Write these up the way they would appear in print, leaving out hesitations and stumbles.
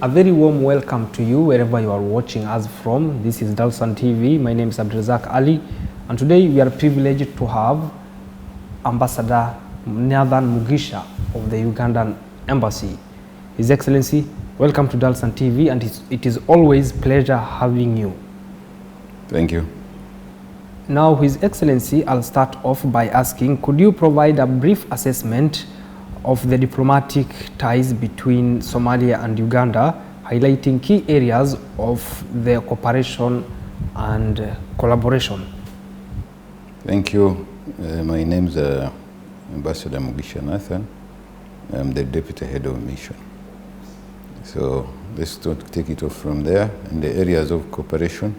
A very warm welcome to you wherever you are watching us from. This is Dalsan TV. My name is Abdulrazak Ali, and today we are privileged to have Ambassador Nathan Mugisha of the Ugandan Embassy. His Excellency, welcome to Dalsan TV, and it is always pleasure having you. Thank you. Now, His Excellency, I'll start off by asking, could you provide a brief assessment of the diplomatic ties between Somalia and Uganda, highlighting key areas of their cooperation and collaboration? Thank you. My name is Ambassador Mugisha Nathan. I'm the Deputy Head of Mission. So let's take it off from there. In the areas of cooperation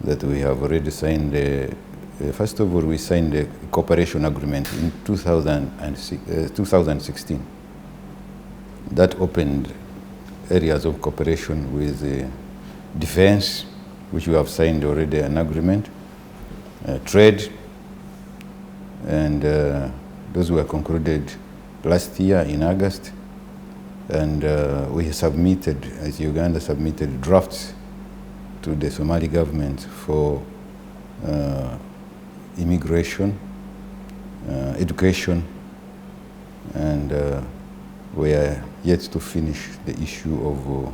that we have already signed, first of all, we signed the cooperation agreement in 2016. That opened areas of cooperation with defense, which we have signed already an agreement, trade, and those were concluded last year in August. And we submitted, as Uganda submitted drafts to the Somali government for immigration, education, and we are yet to finish the issue of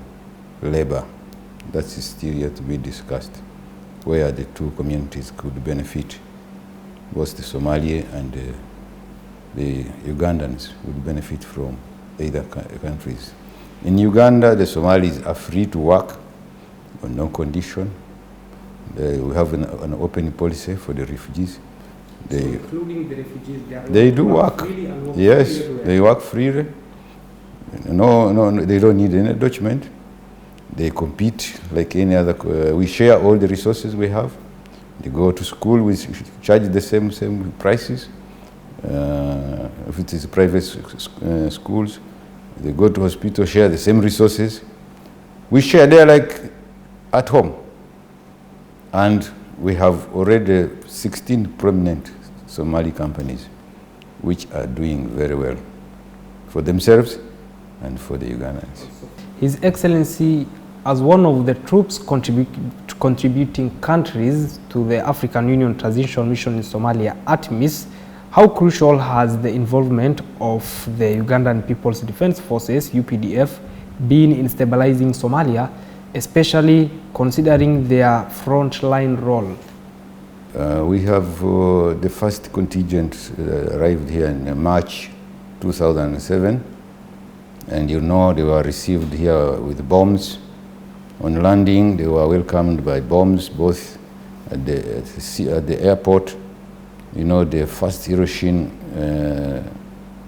labor. That is still yet to be discussed, where the two communities could benefit. Both the Somali and the Ugandans would benefit from either countries. In Uganda, the Somalis are free to work on no condition. We have an open policy for the refugees. So including the refugees, they do work. Yes, they work freely. No, they don't need any document. They compete like any other. We share all the resources we have. They go to school, we charge the same prices. If it is private schools, they go to hospital, share the same resources. We share there like at home. And we have already 16 prominent Somali companies which are doing very well for themselves and for the Ugandans. His Excellency, as one of the troops contributing countries to the African Union Transition Mission in Somalia, ATMIS, how crucial has the involvement of the Ugandan People's Defense Forces, UPDF, been in stabilizing Somalia, especially considering their frontline role? We have the first contingent arrived here in March 2007, and you know they were received here with bombs. On landing, they were welcomed by bombs, both at the airport. You know, the first Hiroshima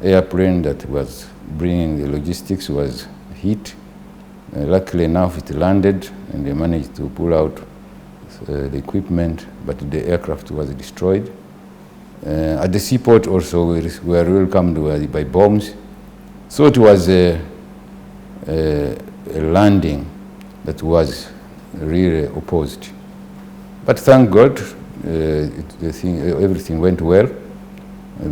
airplane that was bringing the logistics was hit. Luckily enough, it landed, and they managed to pull out the equipment, but the aircraft was destroyed. At the seaport also, we were welcomed by bombs. So it was a landing that was really opposed. But thank God, everything went well,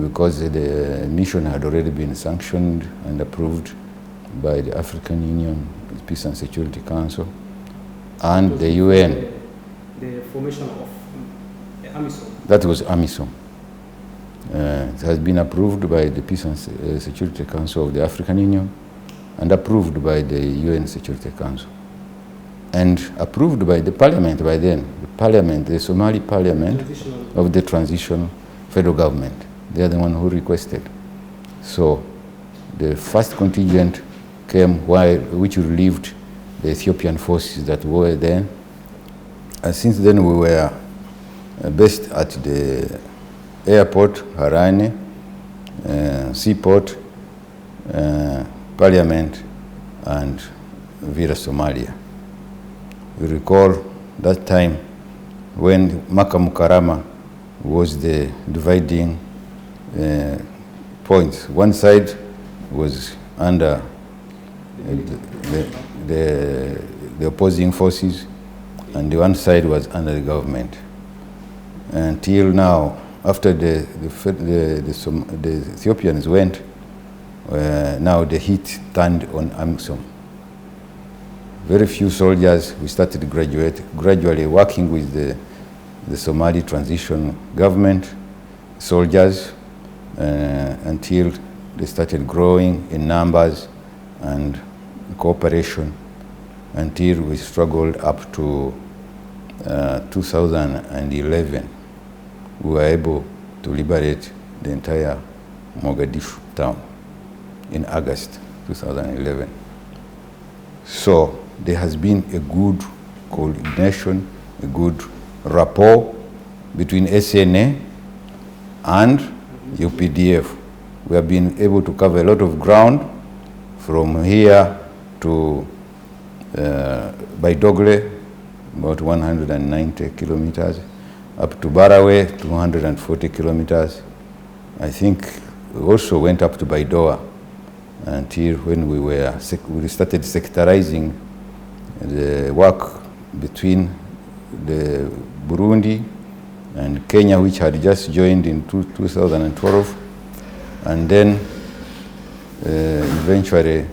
because the mission had already been sanctioned and approved by the African Union, the Peace and Security Council, and the UN. The formation of AMISOM. That was AMISOM. It has been approved by the Peace and Security Council of the African Union and approved by the UN Security Council. And approved by the parliament by then, the Somali parliament of the transitional federal government. They are the one who requested. So the first contingent came which relieved the Ethiopian forces that were there. And since then we were based at the airport, Harane, seaport, parliament, and Vira, Somalia. We recall that time when Maka Mukarama was the dividing point. One side was under the opposing forces, and the one side was under the government. Until now, after the Ethiopians went, now the heat turned on AMISOM. very few soldiers. We started gradually working with the Somali transition government soldiers until they started growing in numbers and cooperation until we struggled up to 2011. We were able to liberate the entire Mogadishu town in August 2011. So there has been a good coordination, a good rapport between SNA and UPDF. We have been able to cover a lot of ground from here to Baidogle, about 190 kilometers, up to Barawe, 240 kilometers. I think we also went up to Baidoa until when we started sectorizing the work between the Burundi and Kenya, which had just joined in 2012, and then eventually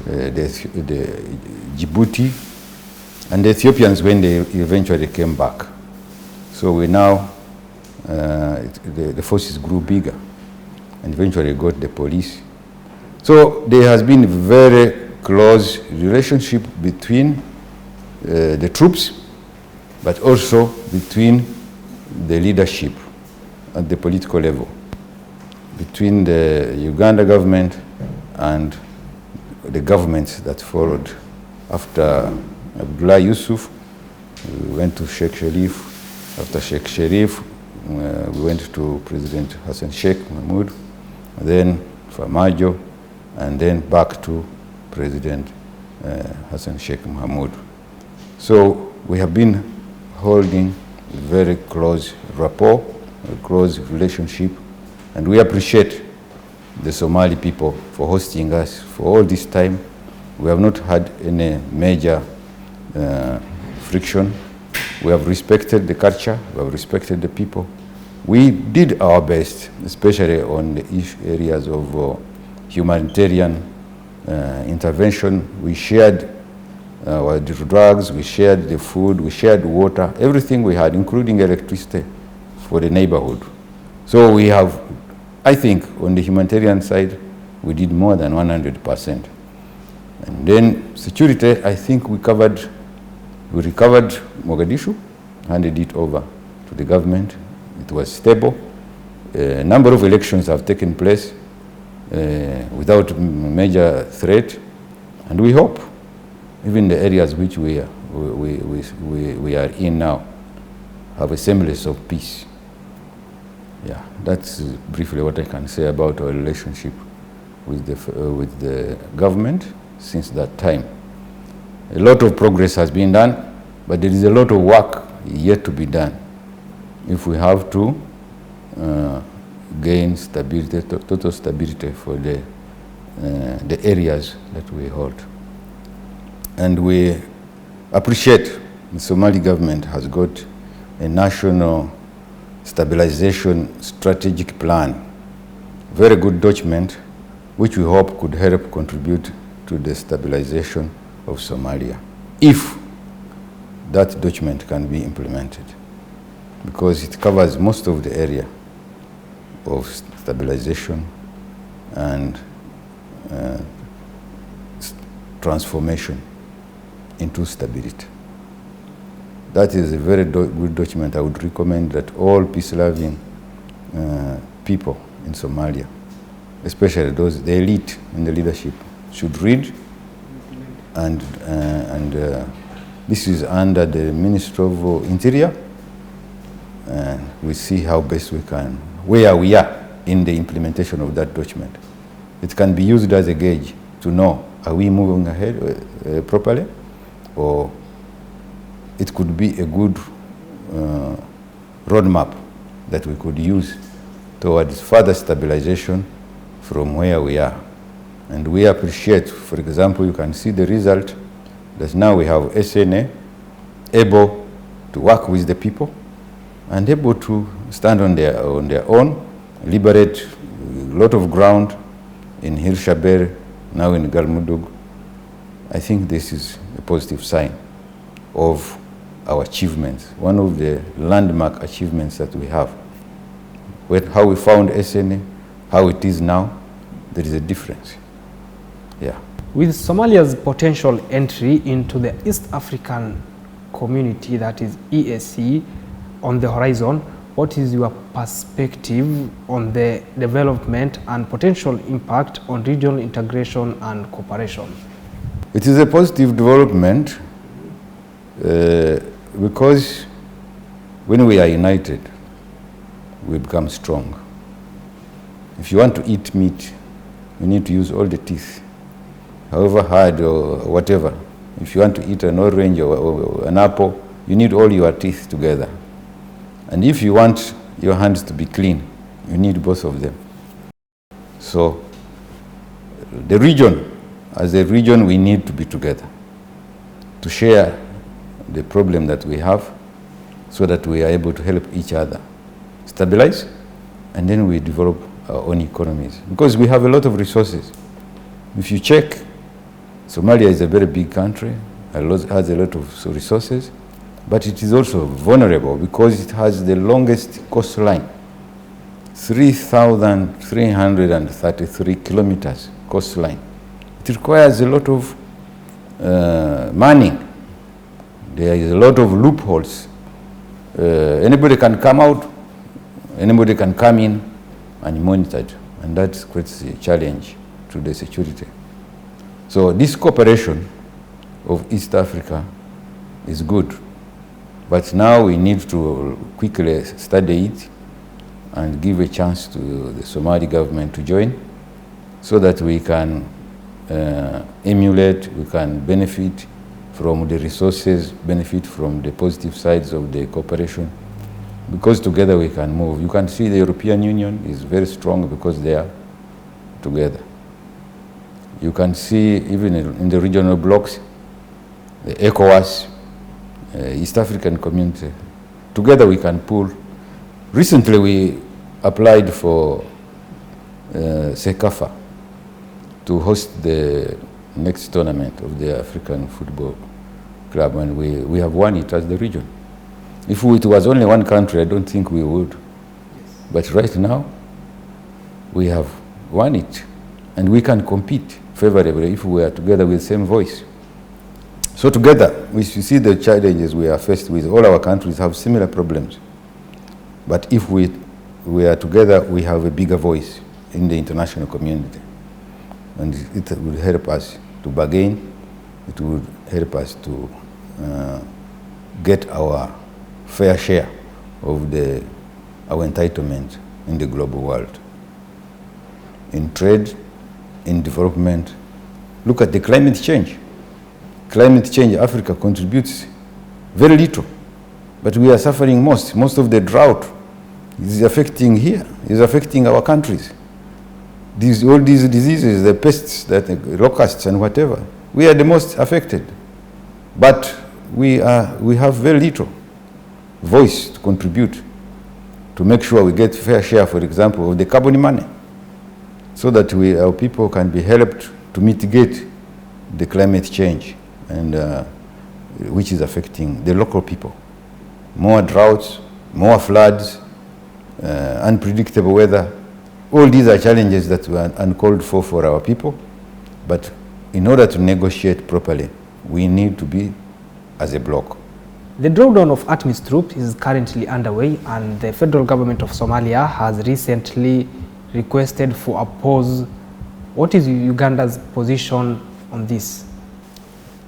the Djibouti and the Ethiopians when they eventually came back. So we now, the forces grew bigger and eventually got the police. So there has been a very close relationship between the troops, but also between the leadership at the political level, between the Uganda government and the governments that followed. After Abdullah Yusuf, we went to Sheikh Sharif. After Sheikh Sharif, we went to President Hassan Sheikh Mahmoud, then Famajo, and then back to President Hassan Sheikh Mahmoud. So we have been holding a very close rapport, a close relationship, and we appreciate the Somali people for hosting us for all this time. We have not had any major friction. We have respected the culture, we have respected the people. We did our best, especially on the areas of humanitarian intervention. We shared our drugs, we shared the food, we shared water, everything we had, including electricity for the neighborhood. So we have, I think, on the humanitarian side, we did more than 100%. And then security, I think we recovered Mogadishu, handed it over to the government. It was stable. A number of elections have taken place without major threat, and we hope even the areas which we are in now have a semblance of peace. Yeah, that's briefly what I can say about our relationship with the government since that time. A lot of progress has been done, but there is a lot of work yet to be done if we have to gain stability, total stability for the areas that we hold. And we appreciate the Somali government has got a national stabilization strategic plan, very good document, which we hope could help contribute to the stabilization of Somalia, if that document can be implemented, because it covers most of the area of stabilization and transformation into stability. That is a very good document. I would recommend that all peace-loving people in Somalia, especially those, the elite in the leadership, should read. And this is under the Ministry of Interior, and we see how best we can, where we are in the implementation of that document. It can be used as a gauge to know, are we moving ahead properly, or it could be a good roadmap that we could use towards further stabilization from where we are. And we appreciate, for example, you can see the result, that now we have SNA able to work with the people and able to stand on their own, liberate a lot of ground in Hirshabelle, now in Galmudug. I think this is a positive sign of our achievements, one of the landmark achievements that we have. How we found SNA, how it is now, there is a difference. Yeah. With Somalia's potential entry into the East African community, that is EAC, on the horizon, what is your perspective on the development and potential impact on regional integration and cooperation? It is a positive development because when we are united, we become strong. If you want to eat meat, you need to use all the teeth, however hard or whatever. If you want to eat an orange or an apple, you need all your teeth together. And if you want your hands to be clean, you need both of them. So the region, as a region, we need to be together to share the problem that we have so that we are able to help each other stabilize, and then we develop our own economies. Because we have a lot of resources. If you check, Somalia is a very big country, has a lot of resources, but it is also vulnerable because it has the longest coastline, 3,333 kilometers coastline. It requires a lot of money. There is a lot of loopholes. Anybody can come out, anybody can come in and monitored, and that creates a challenge to the security. So this cooperation of East Africa is good, but now we need to quickly study it and give a chance to the Somali government to join so that we can emulate, we can benefit from the resources, benefit from the positive sides of the cooperation, because together we can move. You can see the European Union is very strong because they are together. You can see even in the regional blocks, the ECOWAS, East African Community, together we can pull. Recently we applied for CECAFA to host the next tournament of the African Football Club, and we have won it as the region. If it was only one country, I don't think we would. Yes. But right now, we have won it, and we can compete favorably if we are together with the same voice. So together, we see the challenges we are faced with. All our countries have similar problems. But if we are together, we have a bigger voice in the international community. And it will help us to bargain. It will help us to get our fair share of our entitlement in the global world. In trade, in development. Look at the climate change. Climate change, Africa contributes very little, but we are suffering most. Most of the drought is affecting here, is affecting our countries. All these diseases, the pests, locusts and whatever, we are the most affected. But we have very little voice to contribute to make sure we get fair share, for example, of the carbon money, so that our people can be helped to mitigate the climate change, and which is affecting the local people. More droughts, more floods, unpredictable weather. All these are challenges that were uncalled for our people. But in order to negotiate properly, we need to be as a bloc. The drawdown of ATMIS troops is currently underway, and the federal government of Somalia has recently requested for a pause. What is Uganda's position on this?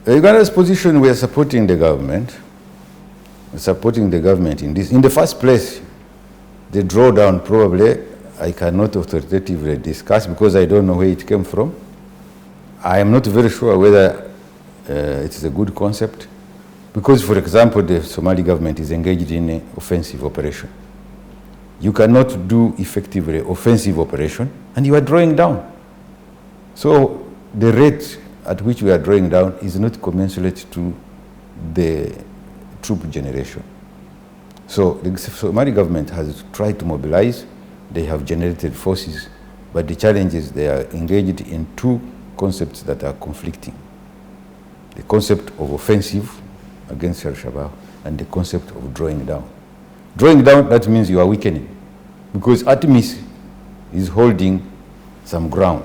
Uganda's position, we are supporting the government. We're supporting the government in this. In the first place, the drawdown probably I cannot authoritatively discuss because I don't know where it came from. I am not very sure whether it is a good concept, because, for example, the Somali government is engaged in an offensive operation. You cannot do effectively offensive operation and you are drawing down. So the rate at which we are drawing down is not commensurate to the troop generation. So the Somali government has tried to mobilize. They have generated forces, but the challenge is they are engaged in two concepts that are conflicting. the concept of offensive against Al-Shabaab and the concept of drawing down. Drawing down, that means you are weakening, because ATMIS is holding some ground.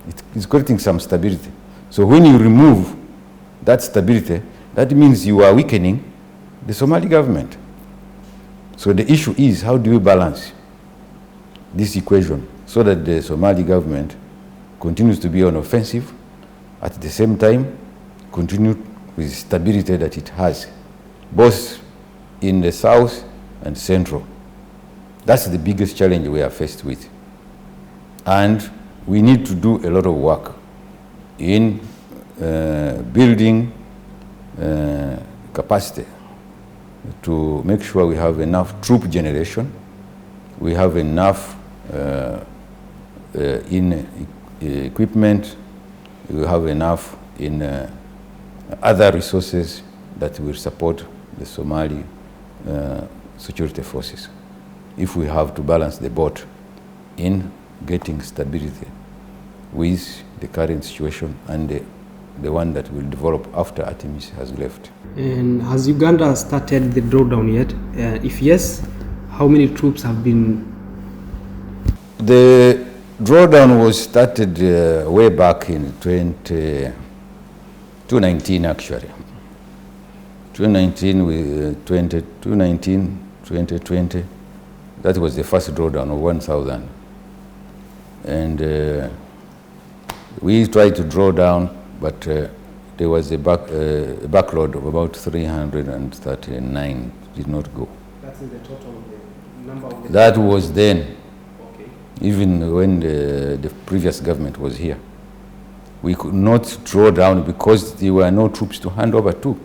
It is creating some stability. So when you remove that stability, that means you are weakening the Somali government. So the issue is, how do you balance this equation so that the Somali government continues to be on offensive, at the same time continue with stability that it has, both in the south and central. That's the biggest challenge we are faced with. And we need to do a lot of work in building capacity to make sure we have enough troop generation, we have enough in equipment, we have enough in other resources that will support the Somali security forces. If we have to balance the boat in getting stability with the current situation and the one that will develop after ATMIS has left. And has Uganda started the drawdown yet? If yes, how many troops have been? The drawdown was started way back in 2019 actually. 2020, that was the first drawdown of 1,000. And we tried to draw down, but there was a backload of about 339, did not go. That's in the total number of the That was then, okay. even when the previous government was here. We could not draw down because there were no troops to hand over to.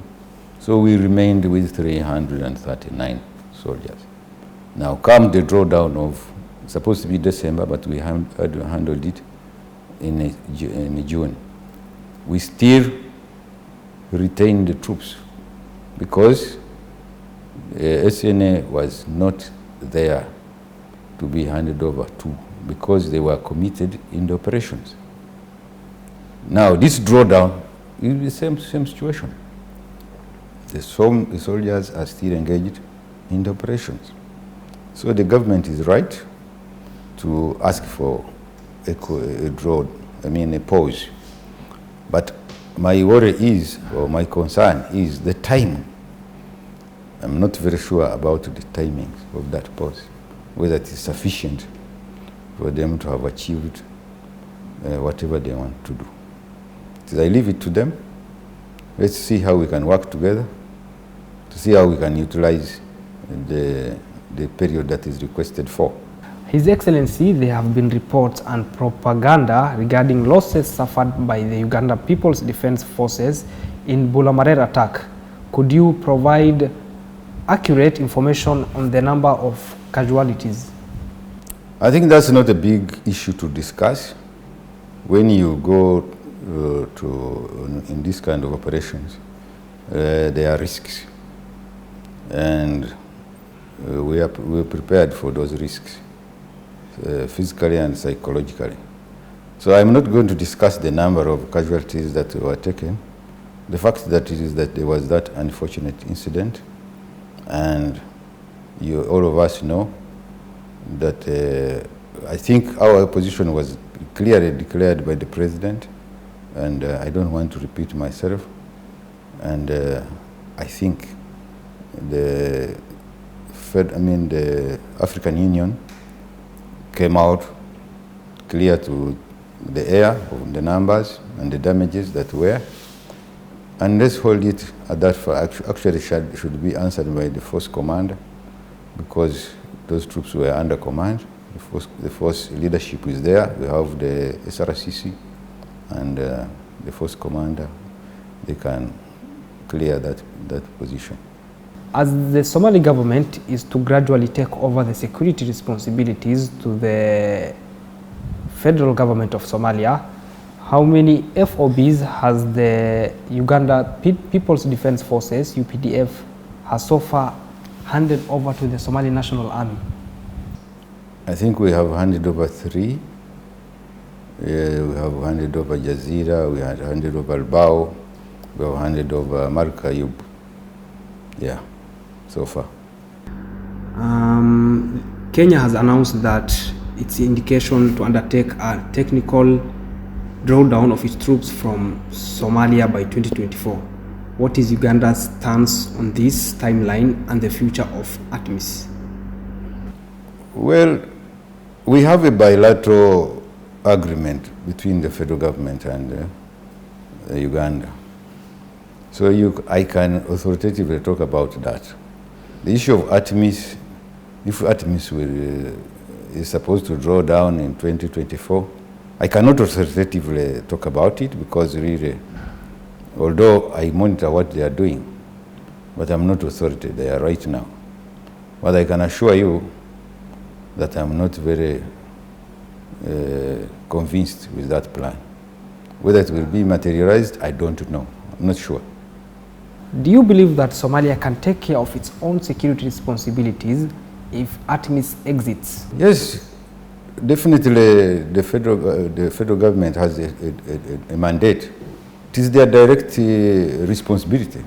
So we remained with 339 soldiers. Now come the drawdown of, supposed to be December, but we handled it in June. We still retain the troops because SNA was not there to be handed over to, because they were committed in the operations. Now this drawdown is the same situation. The soldiers are still engaged in the operations. So the government is right to ask for a pause. But my worry is, or my concern is the time. I'm not very sure about the timing of that pause, whether it is sufficient for them to have achieved whatever they want to do. So I leave it to them. Let's see how we can work together to see how we can utilize the period that is requested for. His Excellency, there have been reports and propaganda regarding losses suffered by the Uganda People's Defense Forces in Bula Mareer attack. Could you provide accurate information on the number of casualties? I think that's not a big issue to discuss. When you go in this kind of operations, there are risks, and we are prepared for those risks, physically and psychologically. So I'm not going to discuss the number of casualties that were taken. The fact that it is that there was that unfortunate incident, and all of us know that I think our position was clearly declared by the President, and I don't want to repeat myself. And I think the African Union came out clear to the air of the numbers and the damages that were. And let's hold it at that. Actually, should be answered by the force commander, because those troops were under command. The force leadership is there. We have the SRCC and the force commander. They can clear that position. As the Somali government is to gradually take over the security responsibilities to the federal government of Somalia, how many FOBs has the Uganda People's Defense Forces, UPDF, has so far handed over to the Somali National Army? I think we have handed over 3. We have handed over Jazeera, we had handed over Albao, We have handed over Mark Ayub. Yeah, so far. Kenya has announced that its indication to undertake a technical drawdown of its troops from Somalia by 2024. What is Uganda's stance on this timeline and the future of ATMIS? Well, we have a bilateral agreement between the federal government and Uganda. So I can authoritatively talk about that. The issue of ATMIS, if ATMIS is supposed to draw down in 2024, I cannot authoritatively talk about it because really, although I monitor what they are doing, but I'm not authority there right now. But I can assure you that I'm not very convinced with that plan. Whether it will be materialized, I don't know. I'm not sure. Do you believe that Somalia can take care of its own security responsibilities if ATMIS exits? Yes, definitely the federal government has a mandate. It is their direct responsibility.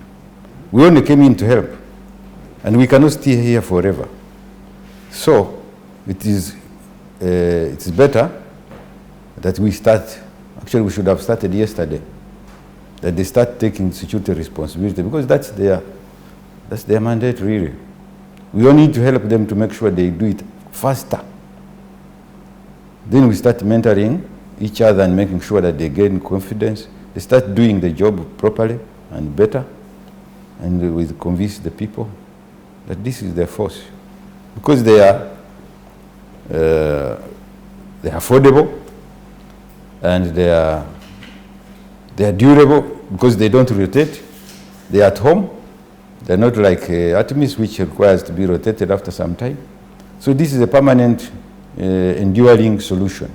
We only came in to help, and we cannot stay here forever. So it is better that we start. Actually, we should have started yesterday. That they start taking security responsibility, because that's their mandate really. We only need to help them to make sure they do it faster. Then we start mentoring each other and making sure that they gain confidence. They start doing the job properly and better, and we convince the people that this is their force, because they are affordable and they are durable, because they don't rotate. They are at home. They're not like ATMIS, which requires to be rotated after some time. So this is a permanent, enduring solution.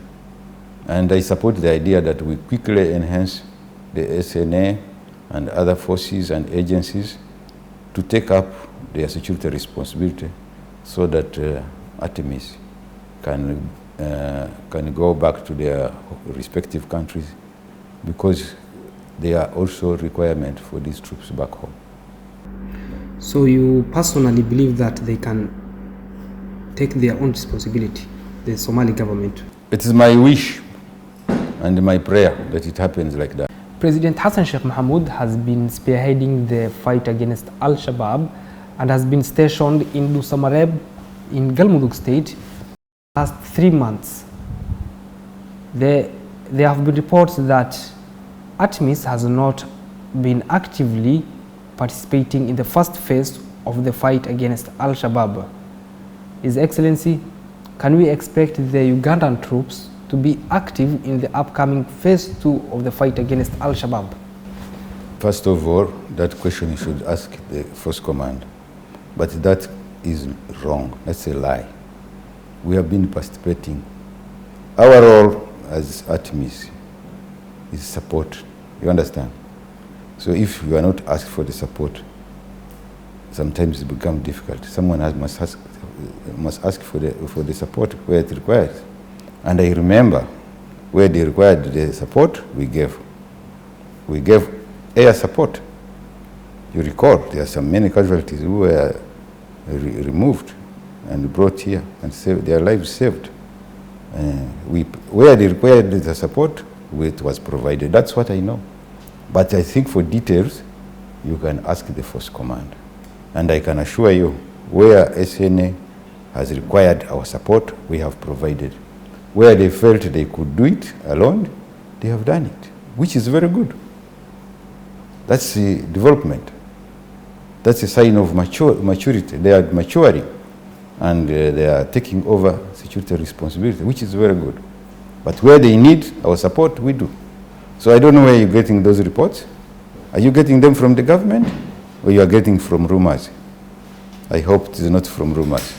And I support the idea that we quickly enhance the SNA and other forces and agencies to take up their security responsibility, so that ATMIS can go back to their respective countries, because they are also a requirement for these troops back home. So you personally believe that they can take their own responsibility, the Somali government? It is my wish and my prayer that it happens like that. President Hassan Sheikh Mohamud has been spearheading the fight against Al-Shabaab and has been stationed in Bula Mareer in Galmudug state for the last 3 months. There have been reports that ATMIS has not been actively participating in the first phase of the fight against Al-Shabaab. His Excellency, can we expect the Ugandan troops to be active in the upcoming phase 2 of the fight against Al-Shabaab? First of all, that question you should ask the Force Command. But that is wrong. That's a lie. We have been participating. Our role as ATMIS is support. You understand? So if you are not asked for the support, sometimes it becomes difficult. Someone must ask for the support where it requires. And I remember where they required the support, we gave. We gave air support. You recall, there are many casualties who were removed and brought here and their lives saved. Where they required the support, it was provided. That's what I know. But I think for details, you can ask the Force Command. And I can assure you, where SNA has required our support, we have provided. Where they felt they could do it alone, they have done it, which is very good. That's the development. That's a sign of maturity. They are maturing, and they are taking over security responsibility, which is very good. But where they need our support, we do. So I don't know where you're getting those reports. Are you getting them from the government, or you are getting from rumors? I hope it is not from rumors.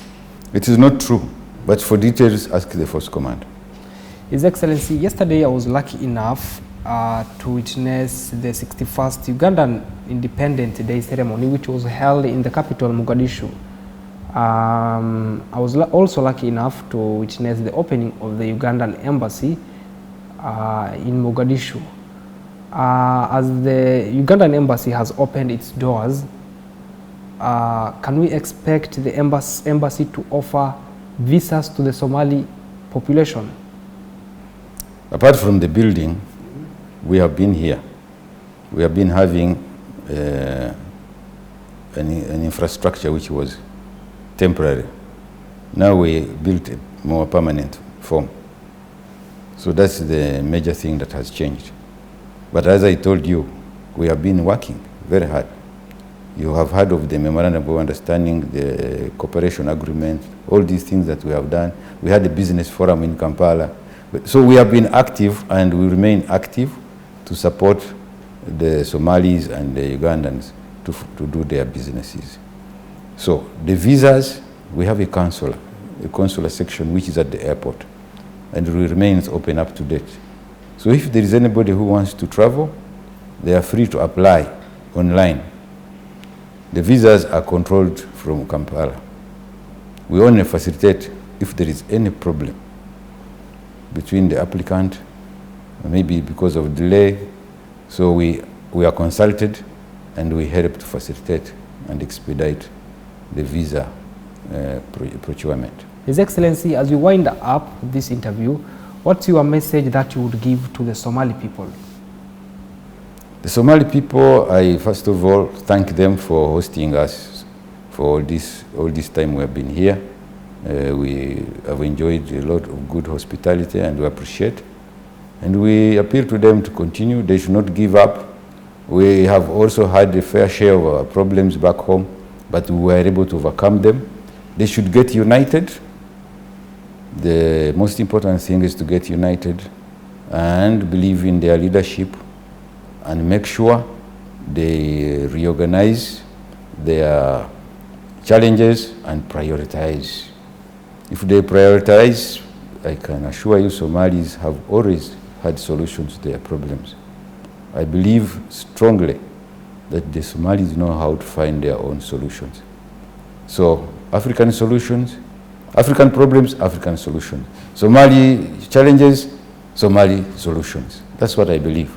It is not true, but for details, ask the Force Command. His Excellency, yesterday I was lucky enough to witness the 61st Ugandan Independence Day ceremony, which was held in the capital, Mogadishu. I was also lucky enough to witness the opening of the Ugandan embassy in Mogadishu. As the Ugandan embassy has opened its doors, can we expect the embassy to offer visas to the Somali population? Apart from the building, we have been here. We have been having an infrastructure which was temporary. Now we built a more permanent form. So that's the major thing that has changed. But as I told you, we have been working very hard. You have heard of the Memorandum of Understanding, the cooperation agreement, all these things that we have done. We had a business forum in Kampala. So we have been active and we remain active to support the Somalis and the Ugandans to do their businesses. So the visas, we have a consular section which is at the airport, and it remains open up to date. So if there is anybody who wants to travel, they are free to apply online. The visas are controlled from Kampala. We only facilitate if there is any problem between the applicant, maybe because of delay. So we are consulted and we help to facilitate and expedite the visa procurement. His Excellency, as you wind up this interview, what's your message that you would give to the Somali people? The Somali people, I first of all thank them for hosting us for all this time we have been here. We have enjoyed a lot of good hospitality and we appreciate. And we appeal to them to continue. They should not give up. We have also had a fair share of our problems back home, but we were able to overcome them. They should get united. The most important thing is to get united and believe in their leadership and make sure they reorganize their challenges and prioritize. If they prioritize, I can assure you Somalis have always had solutions to their problems. I believe strongly that the Somalis know how to find their own solutions. So African solutions, African problems, African solutions. Somali challenges, Somali solutions. That's what I believe.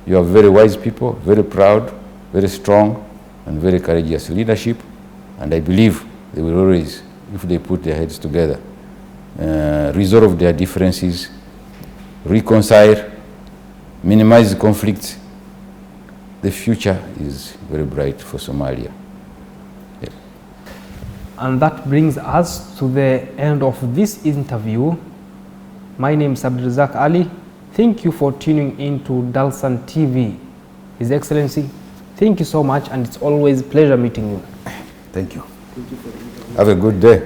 You are very wise people, very proud, very strong, and very courageous leadership. And I believe they will always, if they put their heads together, resolve their differences, reconcile, minimize conflicts. The future is very bright for Somalia. Yeah. And that brings us to the end of this interview. My name is Abdulrazak Ali. Thank you for tuning in to Dalsan TV. His Excellency, thank you so much, and it's always a pleasure meeting you. Thank you. Have a good day.